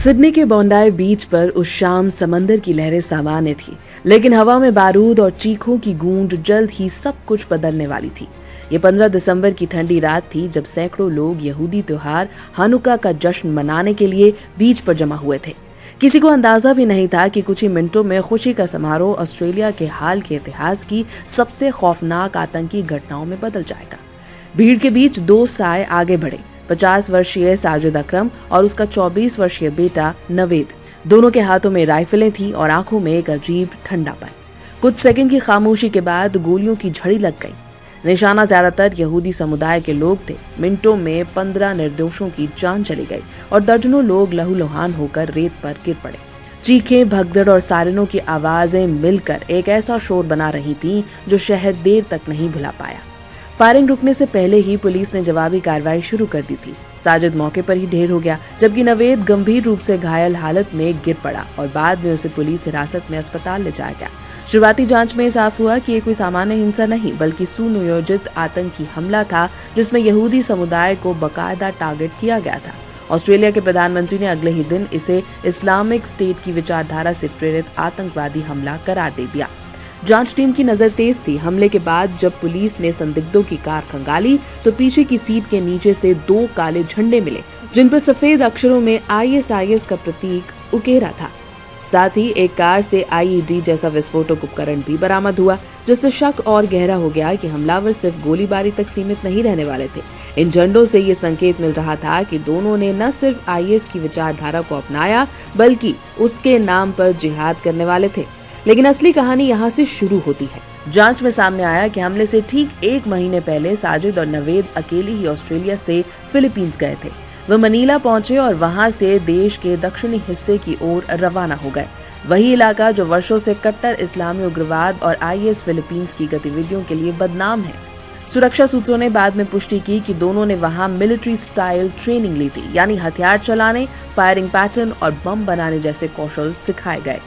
Sydney के बोंडाई बीच पर उस शाम समंदर की लहरें सामान्य थी, लेकिन हवा में बारूद और चीखों की गूंज जल्द ही सब कुछ बदलने वाली थी। ये 15 दिसंबर की ठंडी रात थी जब सैकड़ों लोग यहूदी त्योहार हानुका का जश्न मनाने के लिए बीच पर जमा हुए थे। किसी को अंदाजा भी नहीं था कि कुछ ही मिनटों में खुशी का समारोह ऑस्ट्रेलिया के हाल के इतिहास की सबसे खौफनाक आतंकी घटनाओं में बदल जाएगा। भीड़ के बीच दो साए आगे बढ़े, 50 वर्षीय साजिद अकरम और उसका 24 वर्षीय बेटा नवेद। दोनों के हाथों में राइफलें थी और आंखों में एक अजीब ठंडापन। कुछ सेकंड की खामोशी के बाद गोलियों की झड़ी लग गई। निशाना ज्यादातर यहूदी समुदाय के लोग थे। मिनटों में 15 निर्दोषों की जान चली गई और दर्जनों लोग लहूलुहान होकर रेत पर गिर पड़े। चीखें, भगदड़ और सायरनों की आवाजें मिलकर एक ऐसा शोर बना रही थी जो शहर देर तक नहीं भुला पाया। फायरिंग रुकने से पहले ही पुलिस ने जवाबी कार्रवाई शुरू कर दी थी। साजिद मौके पर ही ढेर हो गया, जबकि नवेद गंभीर रूप से घायल हालत में गिर पड़ा और बाद में उसे पुलिस हिरासत में अस्पताल ले जाया गया। शुरुआती जांच में साफ हुआ कि ये कोई सामान्य हिंसा नहीं बल्कि सुनियोजित आतंकी हमला था, जिसमें यहूदी समुदाय को बाकायदा टारगेट किया गया था। ऑस्ट्रेलिया के प्रधानमंत्री ने अगले ही दिन इसे इस्लामिक स्टेट की विचारधारा से प्रेरित आतंकवादी हमला करार दे दिया। जांच टीम की नजर तेज थी। हमले के बाद जब पुलिस ने संदिग्धों की कार खंगाली तो पीछे की सीट के नीचे से 2 काले झंडे मिले, जिन पर सफेद अक्षरों में ISIS का प्रतीक उकेरा था। साथ ही एक कार से IED जैसा विस्फोटक उपकरण भी बरामद हुआ, जिससे शक और गहरा हो गया कि हमलावर सिर्फ गोलीबारी तक सीमित नहीं रहने वाले थे। इन झंडों से ये संकेत मिल रहा था कि दोनों ने न सिर्फ IS की विचारधारा को अपनाया बल्कि उसके नाम पर जिहाद करने वाले थे। लेकिन असली कहानी यहाँ से शुरू होती है। जांच में सामने आया कि हमले से ठीक 1 महीने पहले साजिद और नवेद अकेले ही ऑस्ट्रेलिया से फिलीपींस गए थे। वह मनीला पहुंचे और वहां से देश के दक्षिणी हिस्से की ओर रवाना हो गए। वही इलाका जो वर्षों से कट्टर इस्लामी उग्रवाद और IS फिलीपींस की गतिविधियों के लिए बदनाम है। सुरक्षा सूत्रों ने बाद में पुष्टि की कि दोनों ने वहां मिलिट्री स्टाइल ट्रेनिंग ली थी, यानी हथियार चलाने, फायरिंग पैटर्न और बम बनाने जैसे कौशल सिखाए गए।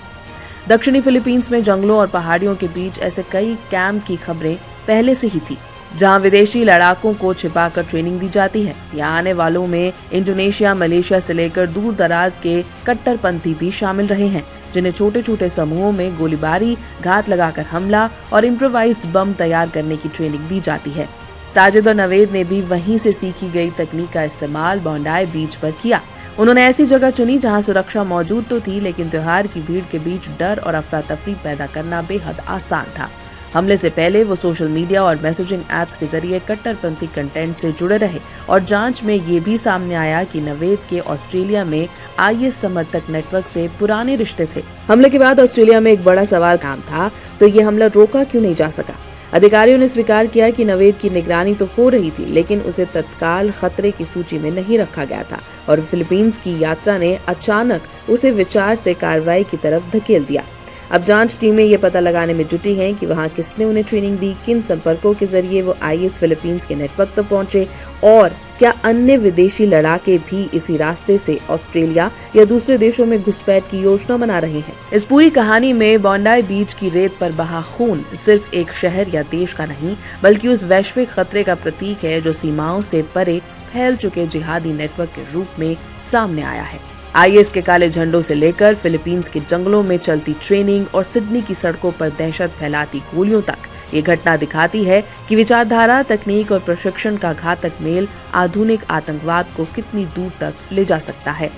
दक्षिणी फिलीपींस में जंगलों और पहाड़ियों के बीच ऐसे कई कैंप की खबरें पहले से ही थी, जहां विदेशी लड़ाकों को छिपाकर ट्रेनिंग दी जाती है। यहाँ आने वालों में इंडोनेशिया, मलेशिया से लेकर दूर दराज के कट्टरपंथी भी शामिल रहे हैं, जिन्हें छोटे छोटे समूहों में गोलीबारी, घात लगाकर हमला और इम्प्रोवाइज्ड बम तैयार करने की ट्रेनिंग दी जाती है। साजिद और नवेद ने भी वहीं से सीखी गई तकनीक का इस्तेमाल बोंडाई बीच पर किया। उन्होंने ऐसी जगह चुनी जहां सुरक्षा मौजूद तो थी, लेकिन त्योहार की भीड़ के बीच डर और अफरा तफरी पैदा करना बेहद आसान था। हमले से पहले वो सोशल मीडिया और मैसेजिंग ऐप्स के जरिए कट्टरपंथी कंटेंट से जुड़े रहे और जांच में ये भी सामने आया कि नवेद के ऑस्ट्रेलिया में IS समर्थक नेटवर्क से पुराने रिश्ते थे। हमले के बाद ऑस्ट्रेलिया में एक बड़ा सवाल काम था, तो ये हमला रोका क्यों नहीं जा सका? अधिकारियों ने स्वीकार किया कि नवेद की निगरानी तो हो रही थी, लेकिन उसे तत्काल खतरे की सूची में नहीं रखा गया था और फिलीपींस की यात्रा ने अचानक उसे विचार से कार्रवाई की तरफ धकेल दिया। अब जांच टीमें ये पता लगाने में जुटी हैं कि वहां किसने उन्हें ट्रेनिंग दी, किन संपर्कों के जरिए वो IS फिलीपींस के नेटवर्क तक पहुंचे और क्या अन्य विदेशी लड़ाके भी इसी रास्ते से ऑस्ट्रेलिया या दूसरे देशों में घुसपैठ की योजना बना रहे हैं। इस पूरी कहानी में बोंडाई बीच की रेत पर बहा खून सिर्फ एक शहर या देश का नहीं बल्कि उस वैश्विक खतरे का प्रतीक है जो सीमाओं से परे फैल चुके जिहादी नेटवर्क के रूप में सामने आया है। IS के काले झंडों से लेकर फिलीपींस के जंगलों में चलती ट्रेनिंग और सिडनी की सड़कों पर दहशत फैलाती गोलियों तक, ये घटना दिखाती है कि विचारधारा, तकनीक और प्रशिक्षण का घातक मेल आधुनिक आतंकवाद को कितनी दूर तक ले जा सकता है।